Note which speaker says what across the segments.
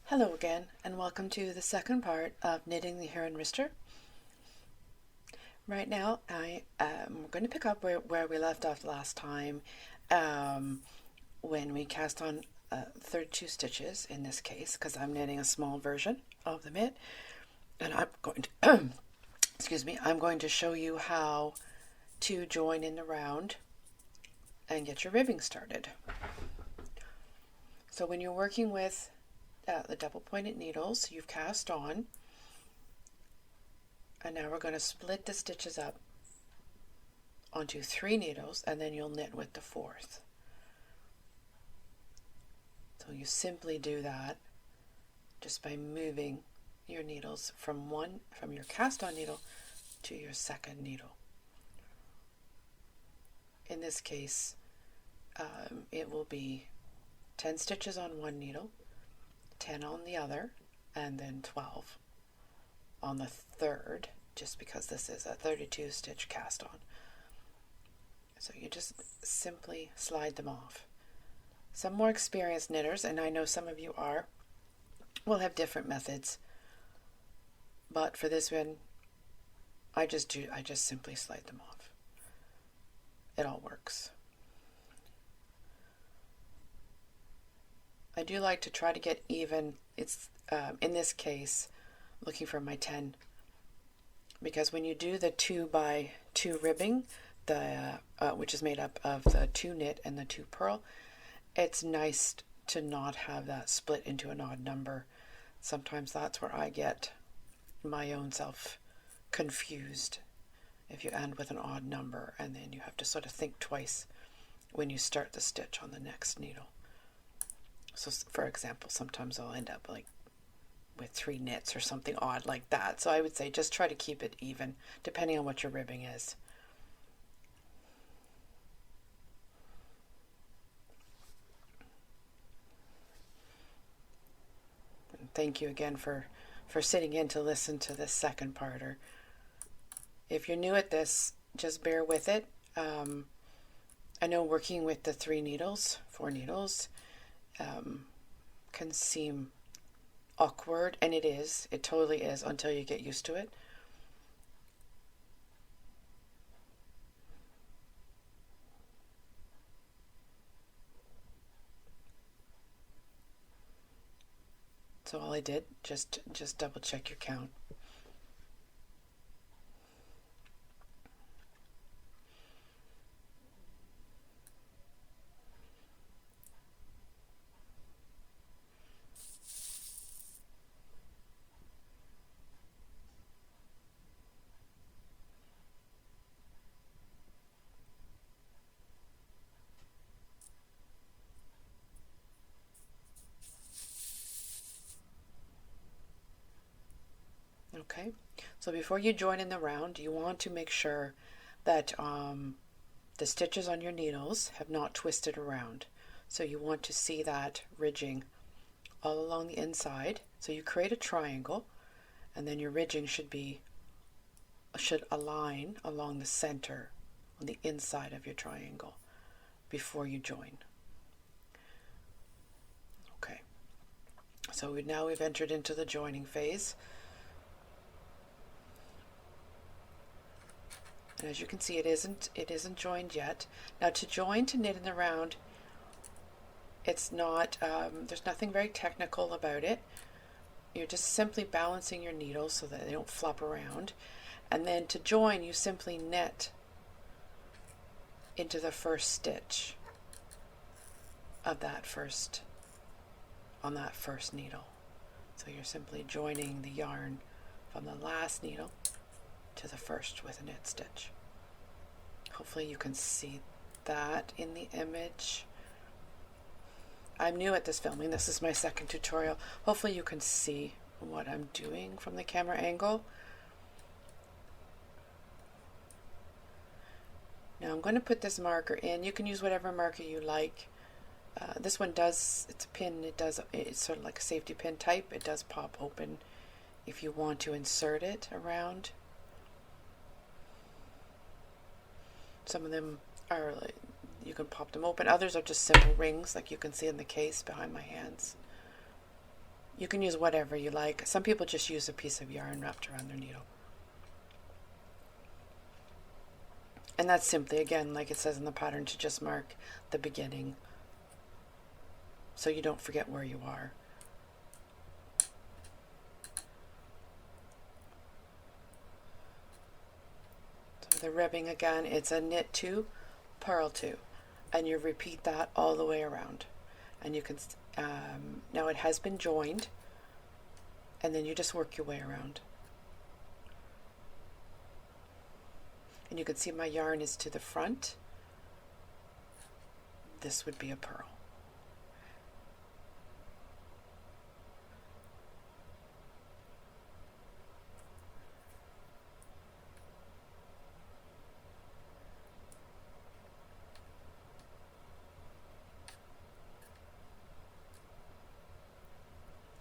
Speaker 1: Hello again, and welcome to the second part of knitting the Huron wrister. Right now, I am going to pick up where we left off last time, when we cast on 32 stitches in this case, because I'm knitting a small version of the mitt, and I'm going to, excuse me, I'm going to show you how to join in the round and get your ribbing started. So when you're working with the double pointed needles, you've cast on, and now we're going to split the stitches up onto 3 needles, and then you'll knit with the 4th. So you simply do that just by moving your needles from your cast on needle to your second needle. In this case, it will be 10 stitches on one needle, 10 on the other, and then 12 on the third, just because this is a 32 stitch cast on. So you just simply slide them off. Some more experienced knitters, and I know some of you are, will have different methods, but for this one I just simply slide them off. It all works. I do like to try to get even. It's in this case looking for my 10, because when you do the 2x2 ribbing, which is made up of the 2 knit and the 2 purl, it's nice to not have that split into an odd number. Sometimes that's where I get my own self confused, if you end with an odd number and then you have to sort of think twice when you start the stitch on the next needle. So for example, sometimes I'll end up like with 3 knits or something odd like that. So I would say just try to keep it even, depending on what your ribbing is. And thank you again for sitting in to listen to this second parter. If you're new at this, just bear with it. I know working with the 4 needles, can seem awkward, and it is. It totally is until you get used to it. So all I did, just double check your count. Okay, so before you join in the round, you want to make sure that the stitches on your needles have not twisted around. So you want to see that ridging all along the inside. So you create a triangle, and then your ridging should align along the center on the inside of your triangle before you join. Okay, so now we've entered into the joining phase. And as you can see, it isn't joined yet. Now to join, to knit in the round, it's not, there's nothing very technical about it. You're just simply balancing your needles so that they don't flop around. And then to join, you simply knit into the first stitch of that first, on that first needle. So you're simply joining the yarn from the last needle to the first with a knit stitch. Hopefully you can see that in the image. I'm new at this filming. This is my second tutorial. Hopefully you can see what I'm doing from the camera angle. Now I'm going to put this marker in. You can use whatever marker you like. This one it's a pin. It's sort of like a safety pin type. It does pop open if you want to insert it around. Some of them are like, you can pop them open. Others are just simple rings, like you can see in the case behind my hands. You can use whatever you like. Some people just use a piece of yarn wrapped around their needle. And that's simply, again, like it says in the pattern, to just mark the beginning so you don't forget where you are. So the ribbing, again, it's a knit 2, purl 2, and you repeat that all the way around. And you can, now it has been joined, and then you just work your way around. And you can see my yarn is to the front. This would be a purl.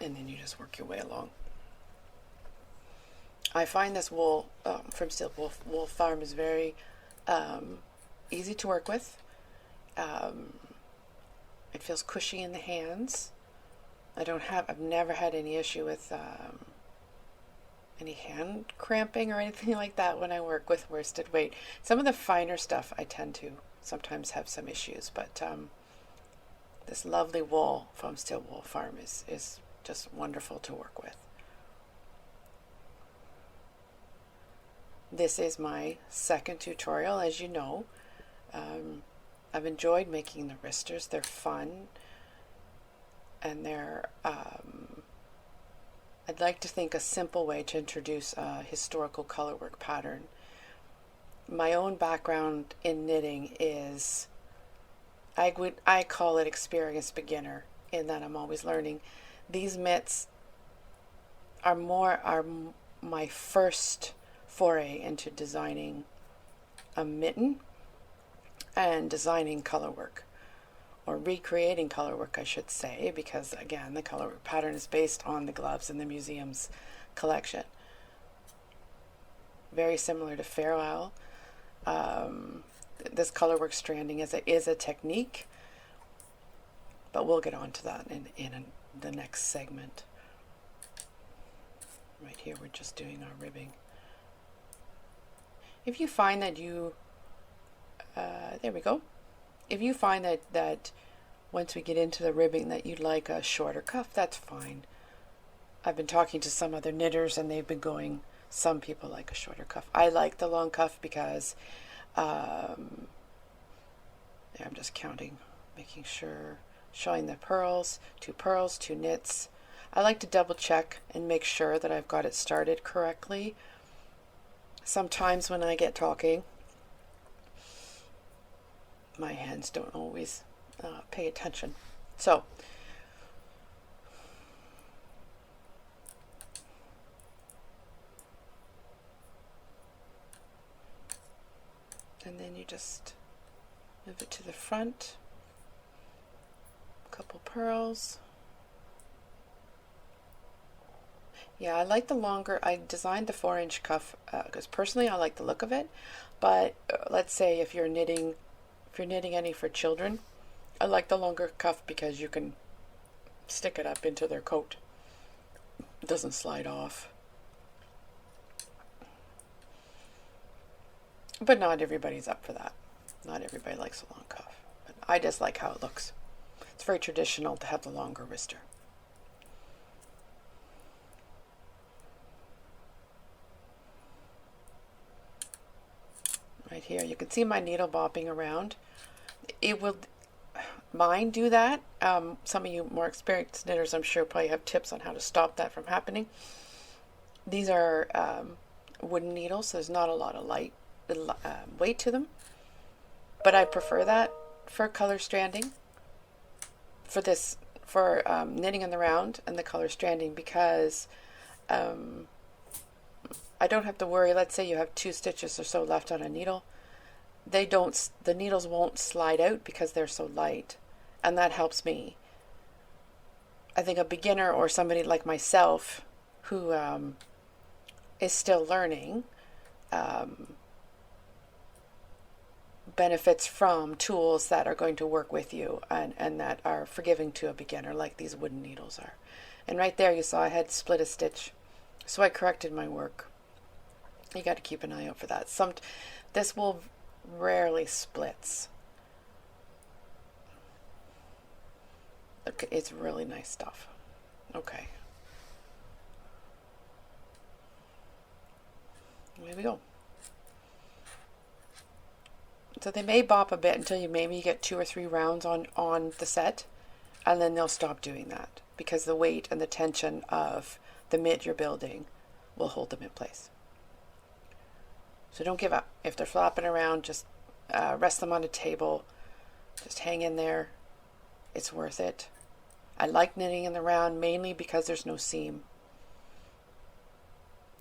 Speaker 1: And then you just work your way along. I find this wool from Steel Wool Farm is very easy to work with. It feels cushy in the hands. I've never had any issue with any hand cramping or anything like that when I work with worsted weight. Some of the finer stuff I tend to sometimes have some issues, but this lovely wool from Steel Wool Farm is just wonderful to work with. This is my second tutorial, as you know. I've enjoyed making the wristers. They're fun, and they're, I'd like to think, a simple way to introduce a historical colorwork pattern. My own background in knitting is, I call it experienced beginner, in that I'm always learning. These mitts are my first foray into designing a mitten and designing colorwork, or recreating colorwork, I should say, because again, the colorwork pattern is based on the gloves in the museum's collection. Very similar to Fair Isle. This colorwork stranding is a technique, but we'll get on to that in the next segment. Right here, we're just doing our ribbing. If you find that there we go. If you find that once we get into the ribbing that you'd like a shorter cuff, that's fine. I've been talking to some other knitters and they've been going, some people like a shorter cuff. I like the long cuff because, I'm just counting, making sure, showing the purls, 2 knits. I like to double check and make sure that I've got it started correctly. Sometimes when I get talking, my hands don't always pay attention. So, and then you just move it to the front, a couple purls. Yeah, I like the longer. I designed the 4-inch cuff because personally I like the look of it. But let's say if you're knitting any for children, I like the longer cuff because you can stick it up into their coat. It doesn't slide off. But not everybody's up for that. Not everybody likes a long cuff. But I just like how it looks. It's very traditional to have the longer wrister. Right here, you can see my needle bopping around. Mine do that. Some of you more experienced knitters, I'm sure, probably have tips on how to stop that from happening. These are wooden needles, so there's not a lot of weight to them. But I prefer that for color stranding. For knitting in the round and the color stranding, because I don't have to worry. Let's say you have 2 stitches or so left on a needle. The needles won't slide out because they're so light, and that helps me. I think a beginner or somebody like myself who is still learning, benefits from tools that are going to work with you and that are forgiving to a beginner, like these wooden needles are. And right there you saw I had split a stitch, so I corrected my work. You got to keep an eye out for that. This will rarely splits. Okay, it's really nice stuff. Okay. Here we go. So they may bop a bit until you maybe get 2 or 3 rounds on the set, and then they'll stop doing that because the weight and the tension of the mitt you're building will hold them in place. So don't give up. If they're flopping around, just rest them on a table. Just hang in there. It's worth it. I like knitting in the round mainly because there's no seam.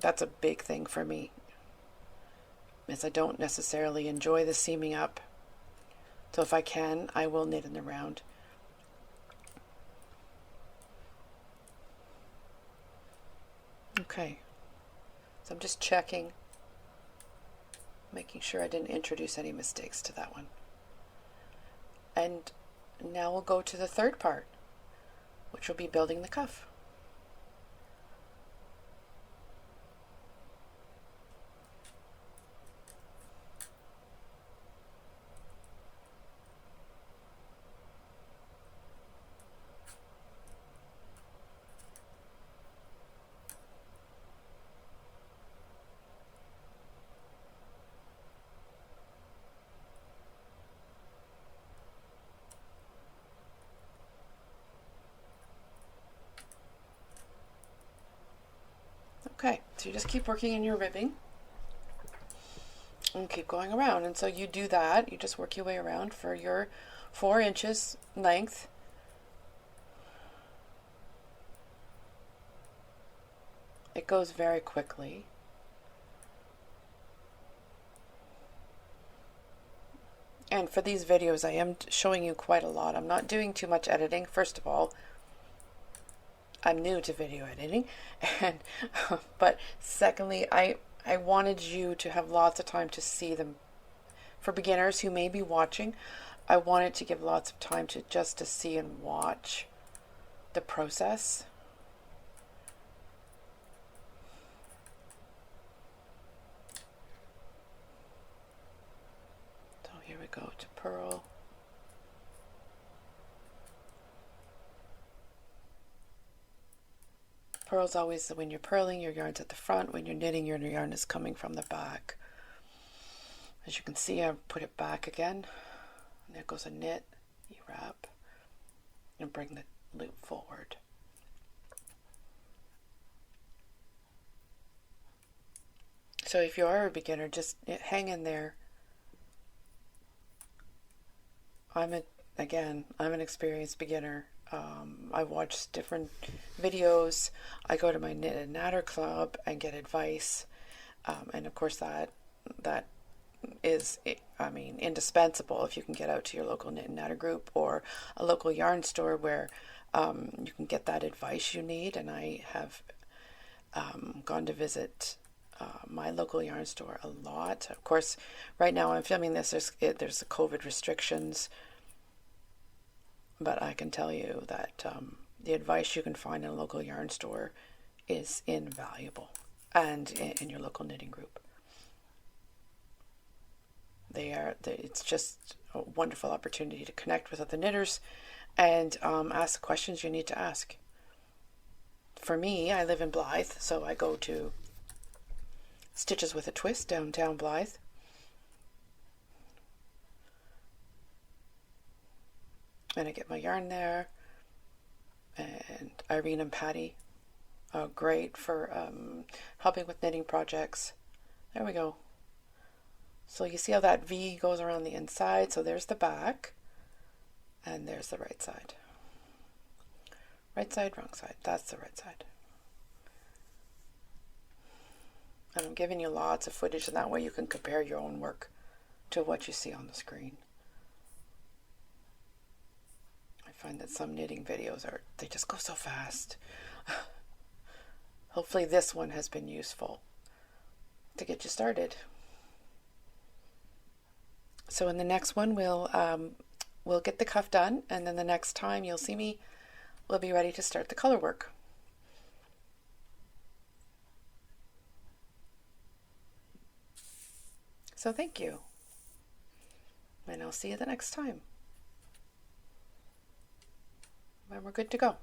Speaker 1: That's a big thing for me, is I don't necessarily enjoy the seaming up. So if I can, I will knit in the round. Okay, so I'm just checking, making sure I didn't introduce any mistakes to that one. And now we'll go to the third part, which will be building the cuff. Okay, so you just keep working in your ribbing and keep going around. And so you do that, you just work your way around for your 4 inches length. It goes very quickly. And for these videos, I am showing you quite a lot. I'm not doing too much editing. First of all, I'm new to video editing, and but secondly, I wanted you to have lots of time to see them. For beginners who may be watching, I wanted to give lots of time to just to see and watch the process. So here we go to purl. Purl's always, when you're purling, your yarn's at the front. When you're knitting, your yarn is coming from the back. As you can see, I put it back again. And there goes a knit. You wrap and bring the loop forward. So if you are a beginner, just hang in there. I'm an experienced beginner. I watch different videos. I go to my Knit and Natter Club and get advice. And of course that is, I mean, indispensable if you can get out to your local Knit and Natter group or a local yarn store where you can get that advice you need. And I have gone to visit my local yarn store a lot. Of course, right now I'm filming this, there's the COVID restrictions. But I can tell you that the advice you can find in a local yarn store is invaluable, and in your local knitting group. It's just a wonderful opportunity to connect with other knitters and ask the questions you need to ask. For me, I live in Blythe, so I go to Stitches with a Twist, downtown Blythe. And I get my yarn there. And Irene and Patty are great for helping with knitting projects. There we go. So you see how that V goes around the inside. So there's the back. And there's the right side. Right side, wrong side. That's the right side. And I'm giving you lots of footage, and that way you can compare your own work to what you see on the screen. I find that some knitting videos they just go so fast. Hopefully this one has been useful to get you started. So in the next one, we'll get the cuff done, and then the next time you'll see me, we'll be ready to start the color work. So thank you, and I'll see you the next time when we're good to go.